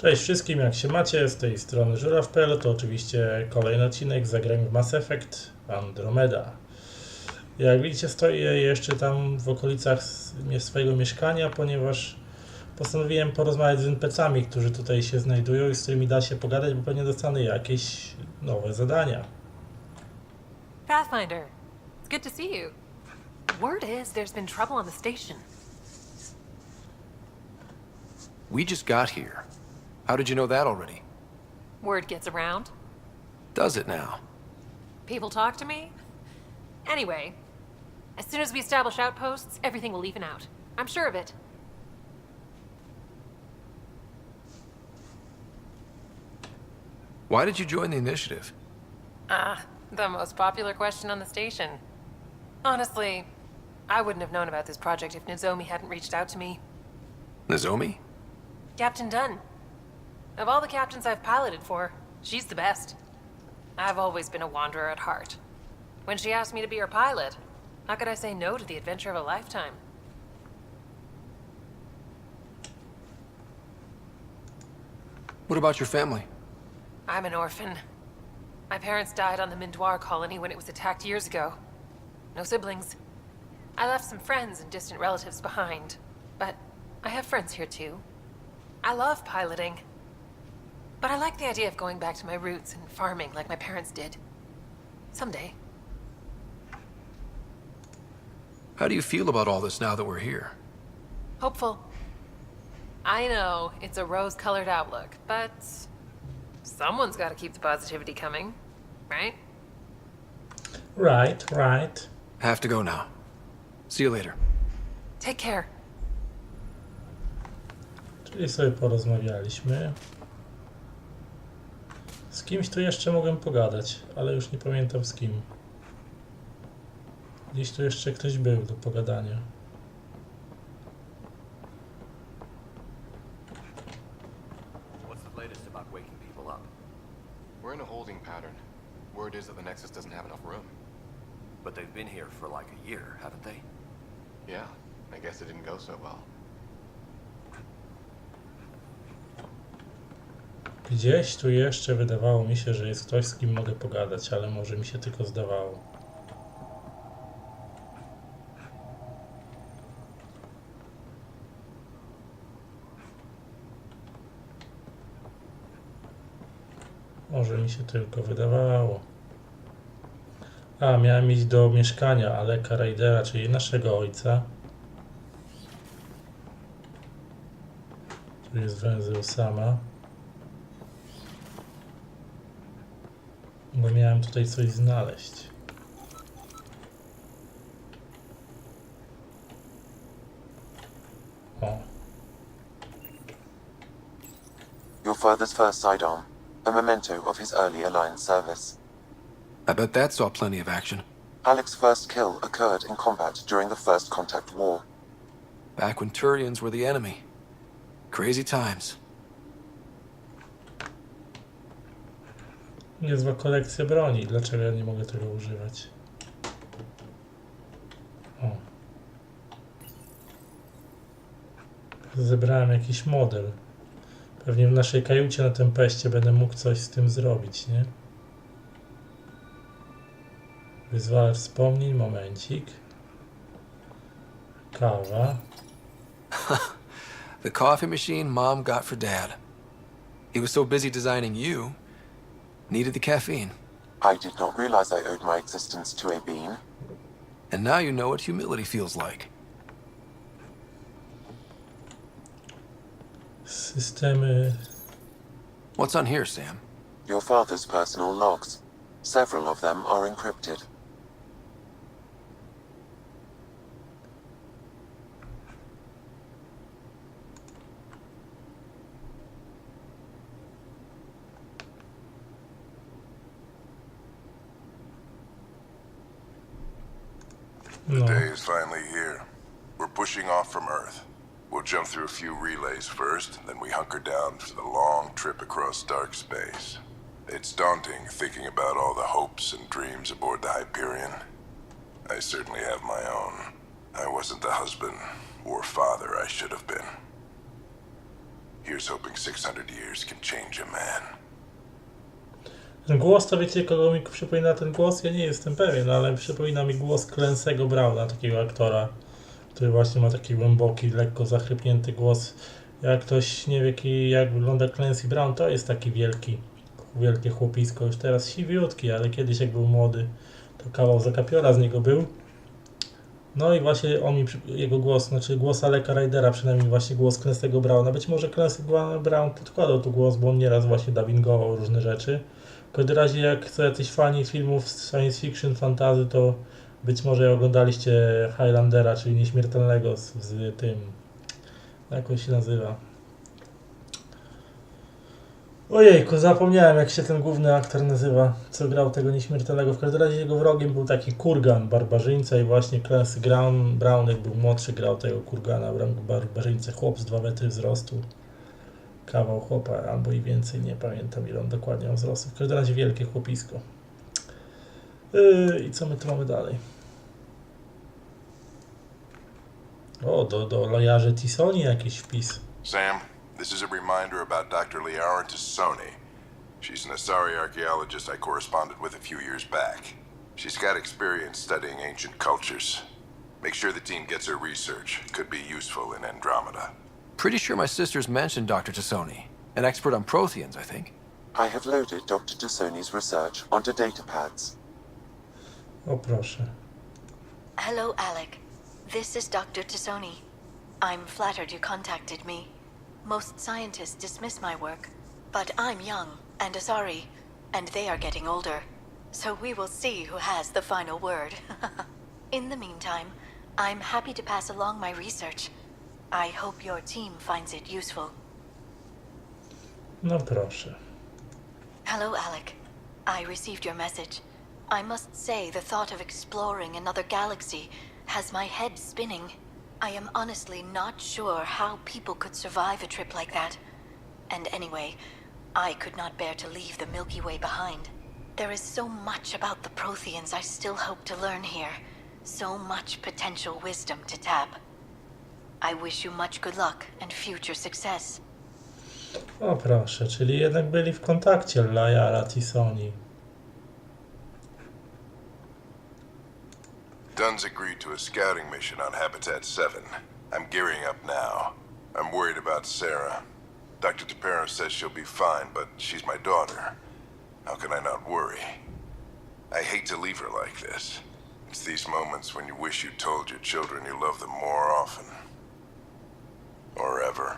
Cześć wszystkim, jak się macie? Z tej strony ZuraffPL, to oczywiście kolejny odcinek z zagrania w Mass Effect Andromeda. Jak widzicie, stoję jeszcze tam w okolicach swojego mieszkania, ponieważ postanowiłem porozmawiać z NPC-ami, którzy tutaj się znajdują i z którymi da się pogadać, bo pewnie dostanę jakieś nowe zadania. Pathfinder, it's good to see you. Word is there's been trouble on the station. We just got here. How did you know that already? Word gets around. Does it now? People talk to me. Anyway, as soon as we establish outposts, everything will even out. I'm sure of it. Why did you join the initiative? The most popular question on the station. Honestly, I wouldn't have known about this project if Nozomi hadn't reached out to me. Nozomi? Captain Dunn. Of all the captains I've piloted for, she's the best. I've always been a wanderer at heart. When she asked me to be her pilot, how could I say no to the adventure of a lifetime? What about your family? I'm an orphan. My parents died on the Mindoir colony when it was attacked years ago. No siblings. I left some friends and distant relatives behind, but I have friends here too. I love piloting. But I like the idea of going back to my roots and farming like my parents did. Someday. How do you feel about all this now that we're here? Hopeful. I know, it's a rose-colored outlook, but someone's got to keep the positivity coming, right? Right. Have to go now. See you later. Take care. Czyli sobie porozmawialiśmy. Z kimś tu jeszcze mogłem pogadać, ale już nie pamiętam z kim. Gdzieś tu jeszcze ktoś był do pogadania. What's the latest about waking people up? We're in a holding pattern. Word is that the Nexus doesn't have enough room. But they've been here for like a year, haven't they? Yeah, I guess it didn't go so well. Gdzieś tu jeszcze wydawało mi się, że jest ktoś, z kim mogę pogadać, ale może mi się tylko zdawało. Może mi się tylko wydawało. A, miałem iść do mieszkania Aleca Rydera, czyli naszego ojca. Tu jest węzeł sama. Bo miałem tutaj coś znaleźć. O. Your father's first sidearm, a memento of his early Alliance service. I bet that saw plenty of action. Alec's first kill occurred in combat during the First Contact War. Back when Turians were the enemy. Crazy times. Niezła kolekcja broni. Dlaczego ja nie mogę tego używać? O. Zebrałem jakiś model. Pewnie w naszej kajucie na tempeście będę mógł coś z tym zrobić, nie? Wyzwalacz wspomnień, momencik. Kawa. The coffee machine Mom got for Dad. He was so busy designing you, needed the caffeine. I did not realize I owed my existence to a bean. And now you know what humility feels like. Systemy. What's on here, Sam? Your father's personal logs. Several of them are encrypted. The No. day is finally here. We're pushing off from Earth. We'll jump through a few relays first, then we hunker down for the long trip across dark space. It's daunting thinking about all the hopes and dreams aboard the Hyperion. I certainly have my own. I wasn't the husband or father I should have been. Here's hoping 600 years can change a man. Ten głos, to wiecie, kogo mi przypomina ten głos? Ja nie jestem pewien, ale przypomina mi głos Clancy'ego Browna, takiego aktora, który właśnie ma taki głęboki, lekko zachrypnięty głos. Jak ktoś nie wie, jak wygląda Clancy Brown, to jest taki wielkie chłopisko, już teraz siwiutki, ale kiedyś jak był młody, to kawał zakapiora z niego był. No i właśnie jego głos, znaczy głos Aleca Rydera, przynajmniej właśnie głos Clancy'ego Browna. Być może Clancy Brown podkładał tu głos, bo on nieraz właśnie dubbingował różne rzeczy. W każdym razie, jak są jacyś fani filmów science fiction, fantasy, to być może oglądaliście Highlandera, czyli Nieśmiertelnego z tym, jak on się nazywa. Ojejku, zapomniałem, jak się ten główny aktor nazywa, co grał tego Nieśmiertelnego. W każdym razie jego wrogiem był taki kurgan barbarzyńca i właśnie Clancy Brown, jak był młodszy, grał tego kurgana barbarzyńcę. Chłop z 2 metry wzrostu. Kawał chłopa, albo i więcej, nie pamiętam ile on dokładnie ma wzrostu. W każdym razie wielkie chłopisko. I co my tu mamy dalej? O, do lojarzy Tisoni jakiś wpis. Sam, this is a reminder about Dr. Liara Tassoni. She's an Asari archaeologist I corresponded with a few years back. She's got experience studying ancient cultures. Make sure the team gets her research. Could be useful in Andromeda. Pretty sure my sisters mentioned Dr. Tassoni, an expert on Protheans, I think. I have loaded Dr. Tassoni's research onto datapads. O proszę. Hello, Alec. This is Dr. Tassoni. I'm flattered you contacted me. Most scientists dismiss my work, but I'm young and Asari, and they are getting older. So we will see who has the final word. In the meantime, I'm happy to pass along my research. I hope your team finds it useful. No proszę. Hello, Alec. I received your message. I must say the thought of exploring another galaxy has my head spinning. I am honestly not sure how people could survive a trip like that. And anyway, I could not bear to leave the Milky Way behind. There is so much about the Protheans I still hope to learn here. So much potential wisdom to tap. I wish you much good luck and future success. O proszę, czyli jednak byli w kontakcie Liara Tisoni. Dunn's agreed to a scouting mission on Habitat 7. I'm gearing up now. I'm worried about Sarah. Dr. Tapero says she'll be fine, but she's my daughter. How can I not worry? I hate to leave her like this. It's these moments when you wish you told your children you love them more often. Or ever.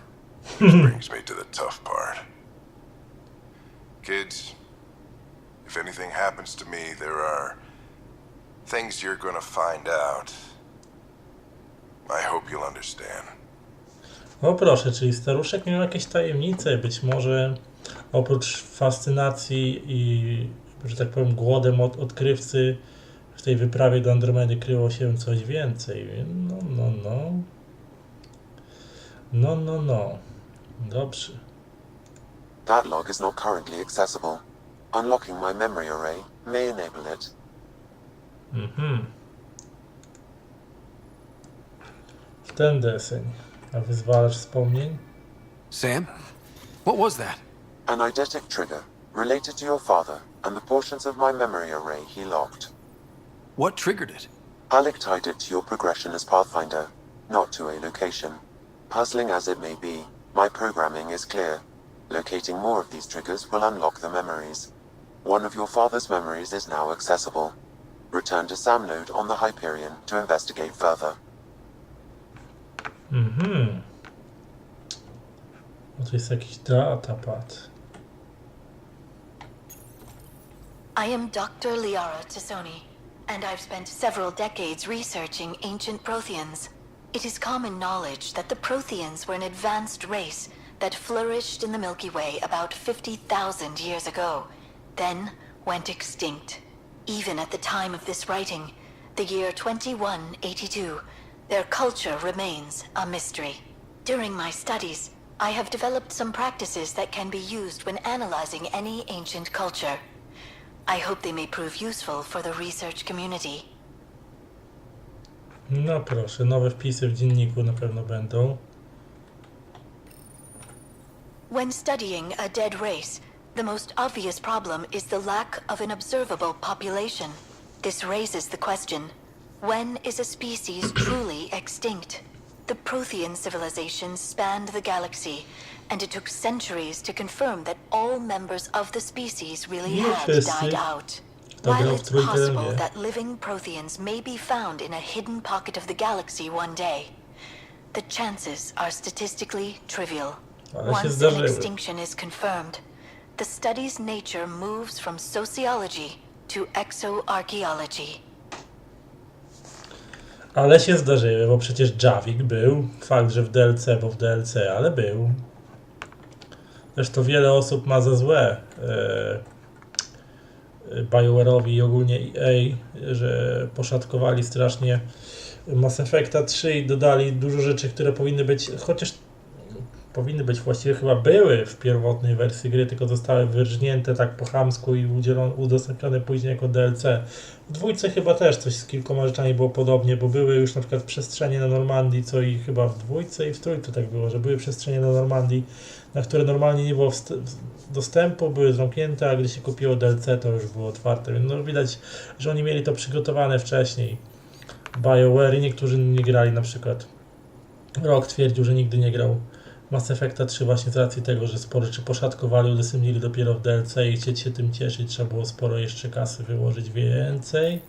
Which brings me to the tough part. Kids, if anything happens to me, there are things you're gonna find out. I hope you'll understand. O proszę, czyli staruszek miał jakieś tajemnice, być może oprócz fascynacji i, że tak powiem, głodem od odkrywcy w tej wyprawie do Andromedy kryło się coś więcej. No. Dobrze. That log is not currently accessible. Unlocking my memory array may enable it. W ten deseń. A wyzwalacz wspomnień? Sam? What was that? An eidetic trigger related to your father and the portions of my memory array he locked. What triggered it? Alec tied it to your progression as Pathfinder, not to a location. Puzzling as it may be, my programming is clear. Locating more of these triggers will unlock the memories. One of your father's memories is now accessible. Return to Sam node on the Hyperion to investigate further. No to jest jakiś datapad. I am Dr. Liara Tassoni, and I've spent several decades researching ancient Protheans. It is common knowledge that the Protheans were an advanced race that flourished in the Milky Way about 50,000 years ago, then went extinct. Even at the time of this writing, the year 2182, their culture remains a mystery. During my studies, I have developed some practices that can be used when analyzing any ancient culture. I hope they may prove useful for the research community. No proszę, nowe wpisy w dzienniku na pewno będą. When studying a dead race, the most obvious problem is the lack of an observable population. This raises the question, when is a species truly extinct? The Prothean civilizations spanned the galaxy, and it took centuries to confirm that all members of the species really had died out. While it's possible that living Protheans may be found in a hidden pocket of the galaxy one day, the chances are statistically trivial. Once an extinction is confirmed, the study's nature moves from sociology to exoarchaeology. Ale się zdarzyły, bo przecież Javik był. Fakt, że w DLC, bo w DLC, ale był. Zresztą wiele osób ma za złe BioWare'owi i ogólnie EA, że poszatkowali strasznie Mass Effecta 3 i dodali dużo rzeczy, które powinny być, chociaż powinny być, właściwie chyba były w pierwotnej wersji gry, tylko zostały wyrżnięte tak po chamsku i udostępnione później jako DLC. W dwójce chyba też coś z kilkoma rzeczami było podobnie, bo były już na przykład przestrzenie na Normandii, co i chyba w dwójce i w trójce tak było, że były przestrzenie na Normandii, na które normalnie nie było dostępu, były zamknięte, a gdy się kupiło DLC, to już było otwarte. Więc no widać, że oni mieli to przygotowane wcześniej. BioWare i niektórzy nie grali, na przykład Rock twierdził, że nigdy nie grał Mass Effecta 3 właśnie z racji tego, że sporo rzeczy poszatkowali, udostępnili dopiero w DLC i chcieć się tym cieszyć, trzeba było sporo jeszcze kasy wyłożyć więcej.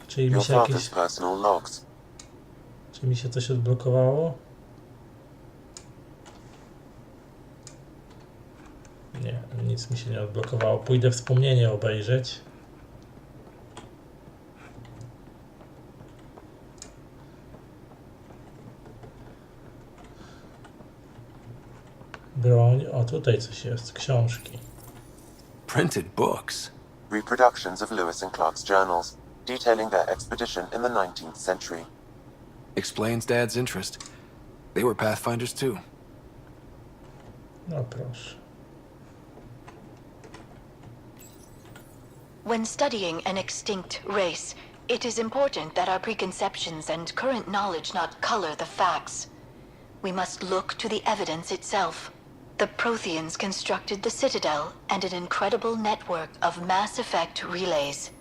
Czyli mi się jakieś... Czy mi się coś odblokowało? Nie, nic mi się nie odblokowało. Pójdę wspomnienie obejrzeć. Broń, o tutaj coś jest, książki. Printed books. Reproductions of Lewis and Clark's journals, detailing their expedition in the 19th century. Explains Dad's interest. They were pathfinders too. No proszę. When studying an extinct race, it is important that our preconceptions and current knowledge not color the facts. We must look to the evidence itself. The Protheans constructed the Citadel and an incredible network of Mass Effect relays.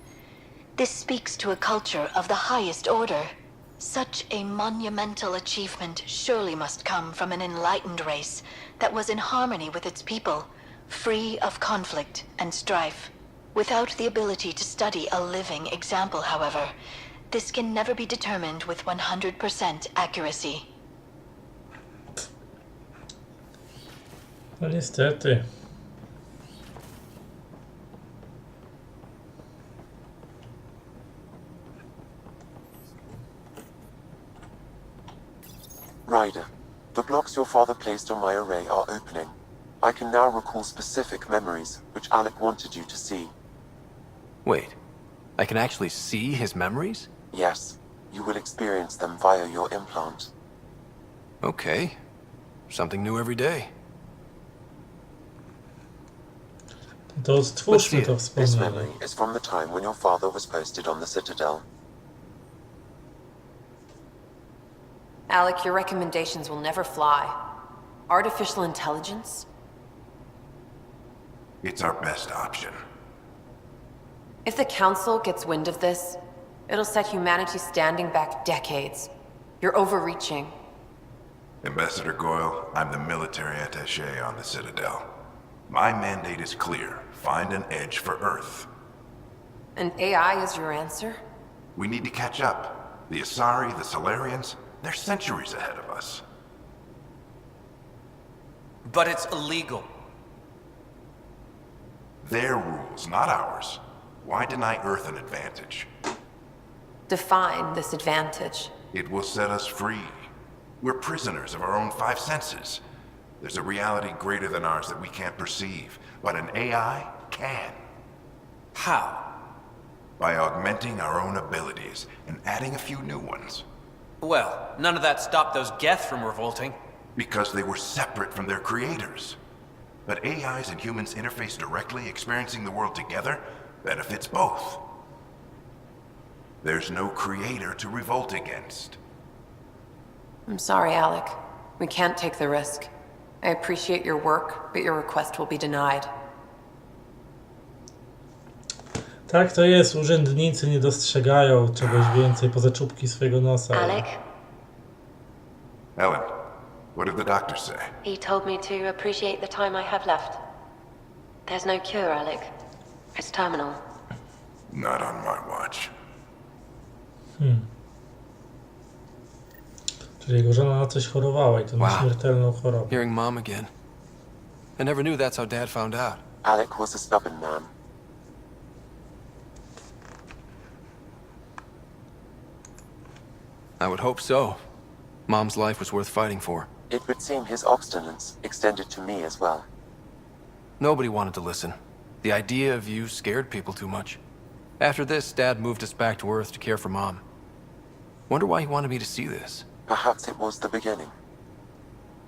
This speaks to a culture of the highest order. Such a monumental achievement surely must come from an enlightened race that was in harmony with its people, free of conflict and strife. Without the ability to study a living example, however, this can never be determined with 100% accuracy. No niestety. Ryder, the blocks your father placed on my array are opening. I can now recall specific memories, which Alec wanted you to see. Wait, I can actually see his memories? Yes, you will experience them via your implant. Okay. Something new every day. To stwórzmy to This wspomnienie. memory is from the time when your father was posted on the Citadel. Alec, your recommendations will never fly. Artificial intelligence? It's our best option. If the Council gets wind of this, it'll set humanity standing back decades. You're overreaching. Ambassador Goyle, I'm the military attaché on the Citadel. My mandate is clear. Find an edge for Earth. And AI is your answer? We need to catch up. The Asari, the Solarians, they're centuries ahead of us. But it's illegal. Their rules, not ours. Why deny Earth an advantage? Define this advantage. It will set us free. We're prisoners of our own five senses. There's a reality greater than ours that we can't perceive, but an AI can. How? By augmenting our own abilities and adding a few new ones. Well, none of that stopped those Geth from revolting. Because they were separate from their creators. But AIs and humans interface directly, experiencing the world together, benefits both. There's no creator to revolt against. I'm sorry, Alec. We can't take the risk. I appreciate your work, but your request will be denied. Tak to jest, urzędnicy nie dostrzegają czegoś więcej poza czubki swojego nosa. Alec, Ellen, what did the doctor say? he told me to appreciate the time I have left. There's no cure, Alec. It's terminal. Not on my watch. Czyli jego żona na coś chorowała i to na Wow. śmiertelną chorobę. Hearing Mom again. I never knew that's how Dad found out. Alec was a stubborn man. I would hope so. Mom's life was worth fighting for. It would seem his obstinance extended to me as well. Nobody wanted to listen. The idea of you scared people too much. After this, Dad moved us back to Earth to care for Mom. Wonder why he wanted me to see this. Perhaps it was the beginning.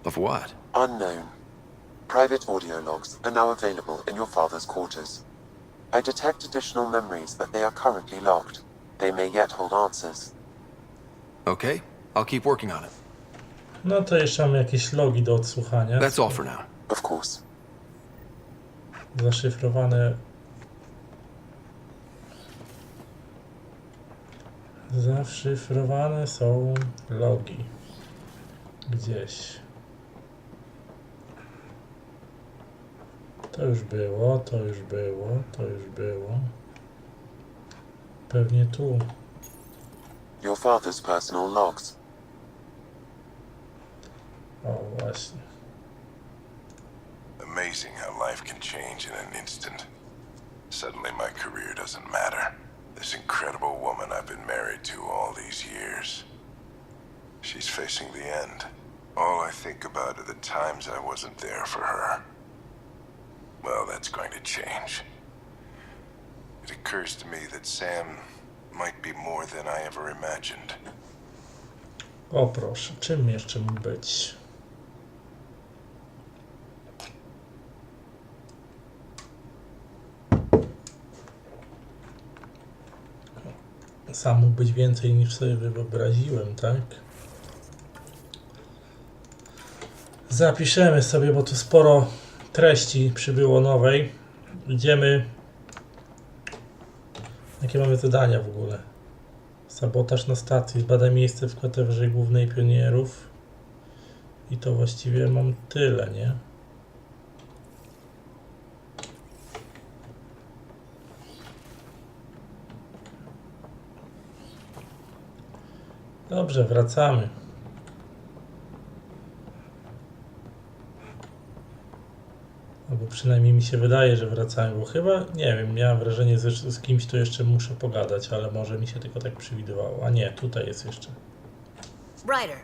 Of what? Unknown. Private audio logs are now available in your father's quarters. I detect additional memories, but they are currently locked. They may yet hold answers. Okay, I'll keep working on it. No to jeszcze mamy jakieś logi do odsłuchania. That's all for now. Of course. Zaszyfrowane. Zaszyfrowane są logi. Gdzieś. To już było, to już było, to już było. Pewnie tu. Your father's personal logs. O, właśnie. Amazing how life can change in an instant. Suddenly my career doesn't matter. This incredible woman I've been married to all these years. She's facing the end. All I think about are the times I wasn't there for her. Well, that's going to change. It occurs to me that Sam might be more than I ever imagined. O proszę, czym jeszcze mógł być? Sam mógł być więcej niż sobie wyobraziłem, tak? Zapiszemy sobie, bo tu sporo treści przybyło nowej. Idziemy. Jakie mamy zadania w ogóle? Sabotaż na stacji. Zbadaj miejsce w katedrze głównej pionierów. I to właściwie mam tyle, nie? Dobrze, wracamy. Albo przynajmniej mi się wydaje, że wracamy, bo chyba, nie wiem, miałem wrażenie, że z kimś to jeszcze muszę pogadać, ale może mi się tylko tak przewidywało. A nie, tutaj jest jeszcze. Ryder,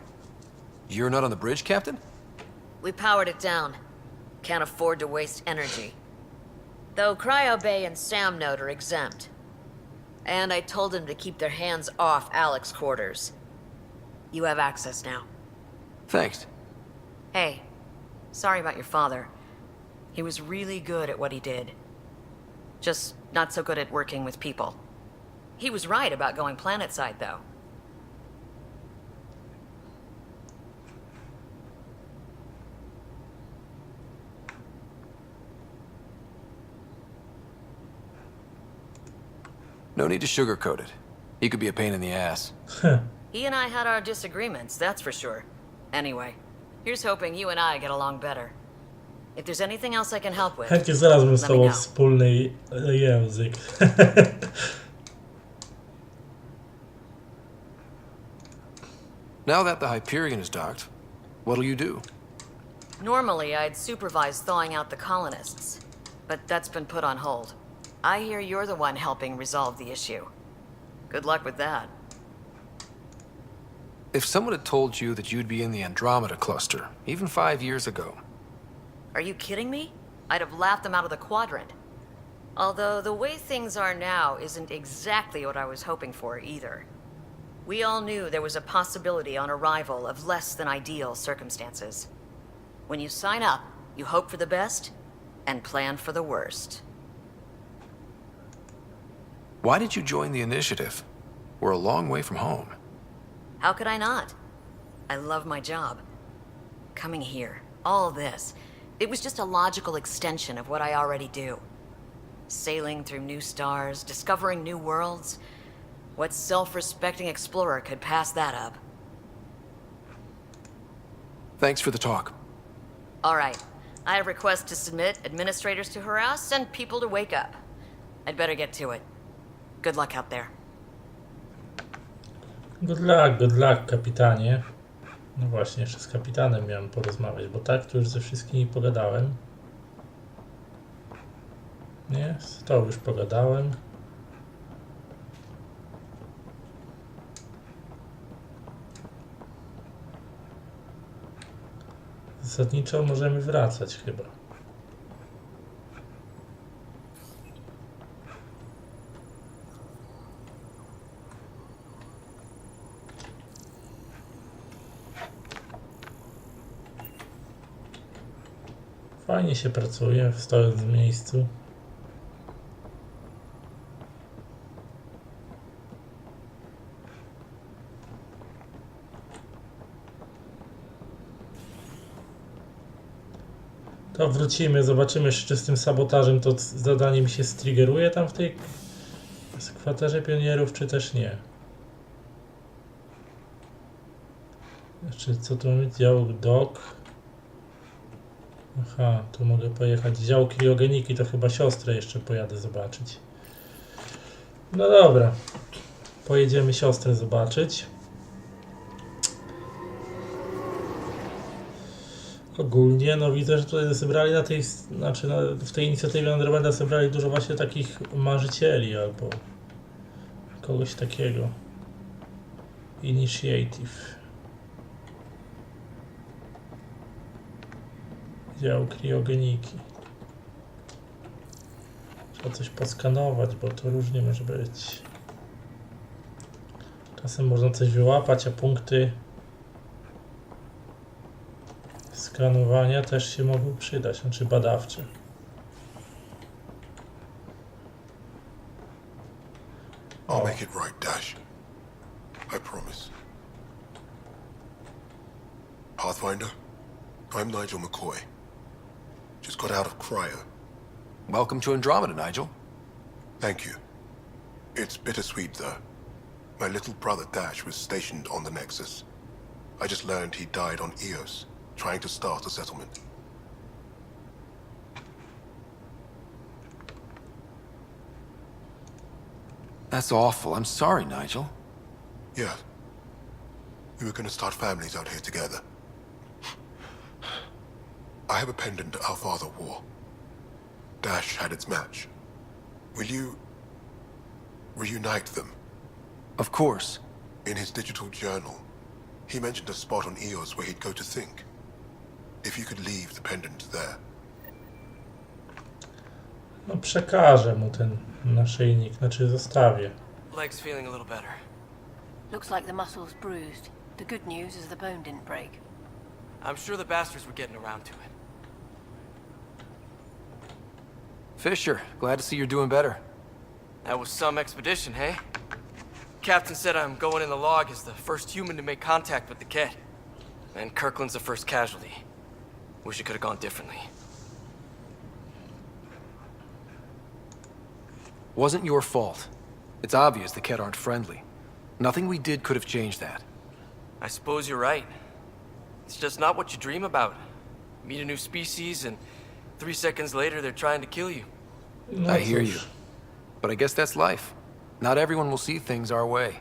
You're not on the bridge, Captain? we powered it down. Can't afford to waste energy. Though Cryo Bay and Sam Note are exempt. And I told them to keep their hands off Alec's quarters. You have access now. Thanks. Hey, sorry about your father. He was really good at what he did. Just not so good at working with people. He was right about going planetside, though. No need to sugarcoat it. He could be a pain in the ass. He and I had our disagreements, that's for sure. Anyway, here's hoping you and I get along better. If there's anything else I can help with, Chętnie znalazłbym z let me tobą know. wspólny język. Now that the Hyperion is docked, what'll you do? Normally, I'd supervise thawing out the colonists, but that's been put on hold. I hear you're the one helping resolve the issue. Good luck with that. If someone had told you that you'd be in the Andromeda cluster, even 5 years ago, Are you kidding me? I'd have laughed them out of the quadrant. Although the way things are now isn't exactly what I was hoping for either. We all knew there was a possibility on arrival of less than ideal circumstances. When you sign up, you hope for the best and plan for the worst. why did you join the initiative? We're a long way from home. How could I not? I love my job. Coming here, All this, it was just a logical extension of what I already do. Sailing through new stars, discovering new worlds. What self-respecting explorer could pass that up? Thanks for the talk. All right. I have requests to submit, administrators to harass, and people to wake up. I'd better get to it. Good luck out there. Good luck, kapitanie. No właśnie, jeszcze z kapitanem miałem porozmawiać, bo tak to już ze wszystkimi pogadałem. Nie, z tą już pogadałem. Zasadniczo możemy wracać chyba. Fajnie się pracuje, stojąc w miejscu. To wrócimy, zobaczymy, czy z tym sabotażem to zadanie mi się striggeruje tam w tej kwaterze pionierów, czy też nie. Jeszcze co tu mamy? Dział dok. Aha, tu mogę pojechać. Dział kriogeniki, to chyba siostrę jeszcze pojadę zobaczyć. No dobra. Pojedziemy siostrę zobaczyć. Ogólnie, no widzę, że tutaj zebrali na tej, w tej inicjatywie Andromeda zebrali dużo właśnie takich marzycieli albo kogoś takiego. Initiative. Dział kriogeniki. Trzeba coś poskanować, bo to różnie może być. Czasem można coś wyłapać, a punkty skanowania też się mogą przydać, znaczy badawcze. I'll make it right, Dash. I promise. Pathfinder, I'm Nigel McCoy. Just got out of cryo. Welcome to Andromeda, Nigel. Thank you. It's bittersweet, though. My little brother Dash was stationed on the Nexus. I just learned he died on Eos, trying to start a settlement. That's awful. I'm sorry, Nigel. Yeah. We were gonna start families out here together. I have a pendant our father wore. Dash had its match. Will you reunite them? Of course. In his digital journal, he mentioned a spot on Eos where he'd go to think. If you could leave the pendant there. No przekażę mu ten naszyjnik, znaczy zostawię. Leg's feeling a little better. Looks like the muscle's bruised. The good news is the bone didn't break. I'm sure the bastards were getting around to it. Fisher, glad to see you're doing better. That was some expedition, hey? Captain said I'm going in the log as the first human to make contact with the kid. And Kirkland's the first casualty. Wish it could have gone differently. Wasn't your fault. It's obvious the Kett aren't friendly. Nothing we did could have changed that. I suppose you're right. It's just not what you dream about. Meet a new species and 3 seconds later they're trying to kill you. No I hear cóż. you. But I guess that's life. Not everyone will see things our way.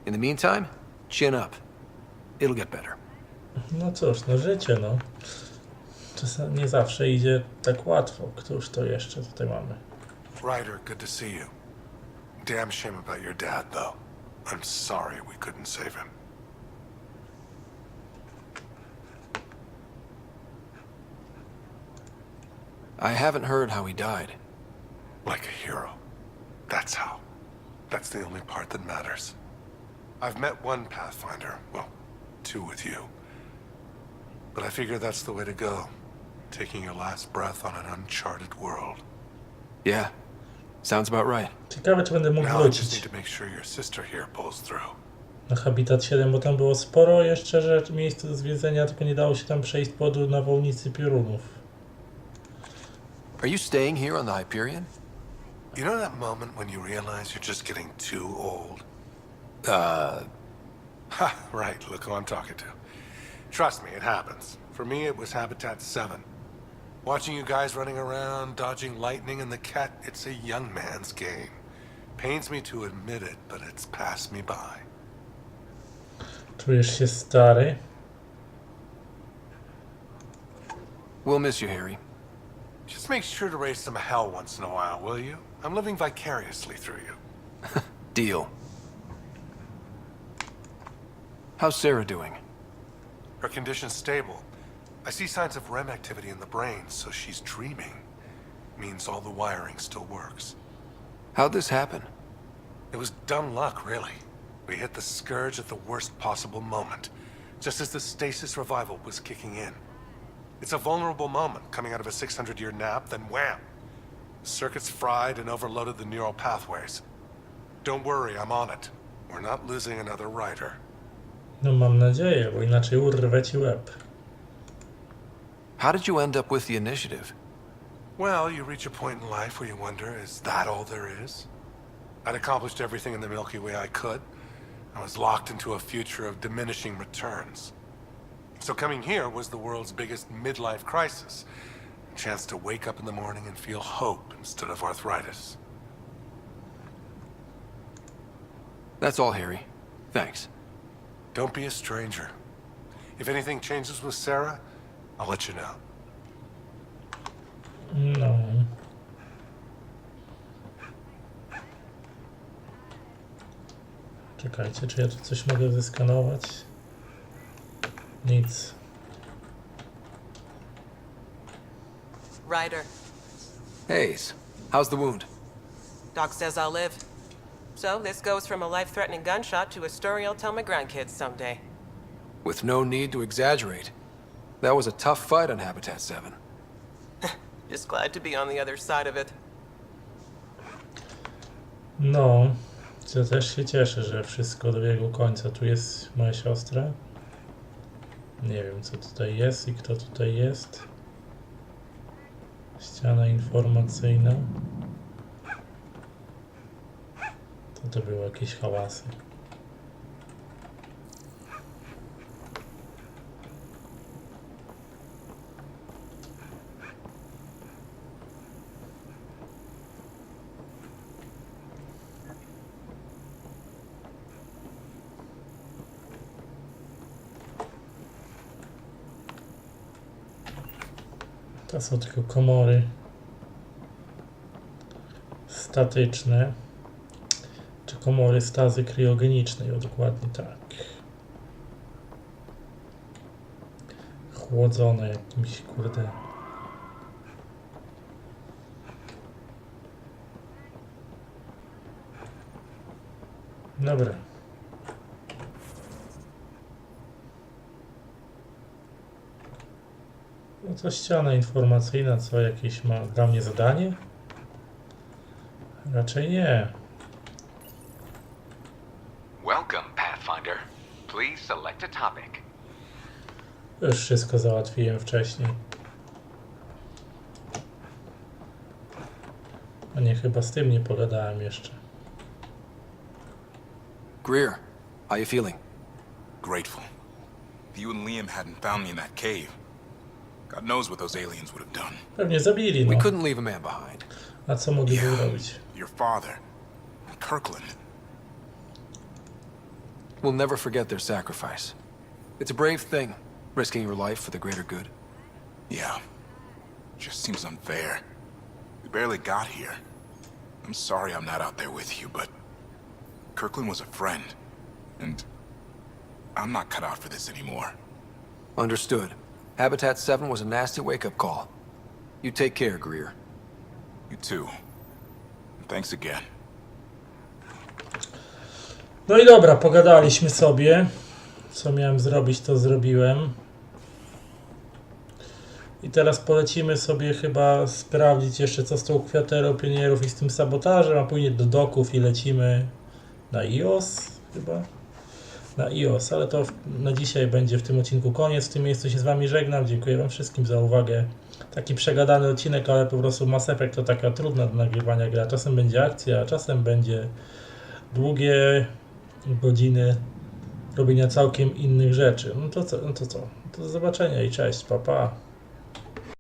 In the meantime, chin up. It'll get better. No cóż, no życie, no. Czasem nie zawsze idzie tak łatwo. Któż to jeszcze tutaj mamy? Ryder, good to see you. Damn shame about your dad, though. I'm sorry we couldn't save him. I haven't heard how he died. Like a hero. That's how. That's the only part that matters. I've met one Pathfinder, well, 2 with you. But I figure that's the way to go. Taking your last breath on an uncharted world. Yeah, sounds about right. Ciekawe, czy będę mógł Now I just wrócić. need to make sure your sister here pulls through. Na Habitat 7, bo tam było sporo jeszcze rzeczy, miejsc do zwiedzenia, tylko nie dało się tam przejść po nawałnicy piorunów. Are you staying here on the Hyperion? You know that moment when you realize you're just getting too old? Ha, right, look who I'm talking to. Trust me, it happens. For me, it was Habitat 7. Watching you guys running around, dodging lightning and the cat, it's a young man's game. Pains me to admit it, but it's passed me by. Czujesz się stary? We'll miss you, Harry. Just make sure to raise some hell once in a while, will you? I'm living vicariously through you. Deal. How's Sarah doing? Her condition's stable. I see signs of REM activity in the brain, so she's dreaming. Means all the wiring still works. How'd this happen? It was dumb luck, really. We hit the Scourge at the worst possible moment, just as the stasis revival was kicking in. It's a vulnerable moment, coming out of a 600-year nap, then wham! The circuits fried and overloaded the neural pathways. Don't worry, I'm on it. We're not losing another rider. No mam nadzieję, bo inaczej urwę ci łeb. How did you end up with the initiative? Well, you reach a point in life where you wonder, is that all there is? I'd accomplished everything in the Milky Way I could. I was locked into a future of diminishing returns. So coming here was the world's biggest midlife crisis. A chance to wake up in the morning and feel hope instead of arthritis. That's all, Harry. Thanks. Don't be a stranger. If anything changes with Sarah, I'll let you know. No. Czekajcie, czy ja tu coś mogę zeskanować? Nic. Ryder. Hayes, how's the wound? Doc says I'll live. So this goes from a life-threatening gunshot to a story I'll tell my grandkids someday. With no need to exaggerate. That was a tough fight on Habitat 7. Just glad to be on the other side of it. No, ja też się cieszę, że wszystko dobiegło końca. Tu jest moja siostra. Nie wiem, co tutaj jest i kto tutaj jest. Ściana informacyjna. To były jakieś hałasy. To są tylko komory statyczne, czy komory stazy kriogenicznej, o dokładnie tak. Chłodzone jakimś, kurde. Dobra. No to ściana informacyjna, co jakieś ma dla mnie zadanie? Raczej nie. Welcome, Pathfinder. Please select a topic. Już wszystko załatwiłem wcześniej. A nie, chyba z tym nie pogadałem jeszcze. Greer, how you feeling? Grateful. If you and Liam hadn't found me in that cave, God knows what those aliens would have done. Pewnie zabili, no. We couldn't leave a man behind. A co mogliby robić? Your father, Kirkland. We'll never forget their sacrifice. It's a brave thing, risking your life for the greater good. Yeah. Just seems unfair. We barely got here. I'm sorry I'm not out there with you, but Kirkland was a friend, and I'm not cut out for this anymore. Understood. Habitat 7 was a nasty wake-up call. You take care, Greer. You too. Thanks again. No i dobra, pogadaliśmy sobie. Co miałem zrobić, to zrobiłem. I teraz polecimy sobie chyba sprawdzić jeszcze, co z tą kwaterą pionierów i z tym sabotażem, a później do doków i lecimy na IOS chyba. na iOS, ale to na dzisiaj będzie w tym odcinku koniec. W tym miejscu się z wami żegnam. Dziękuję wam wszystkim za uwagę. Taki przegadany odcinek, ale po prostu Mass Effect to taka trudna do nagrywania gra. Czasem będzie akcja, a czasem będzie długie godziny robienia całkiem innych rzeczy. No to co? To do zobaczenia i cześć, pa pa.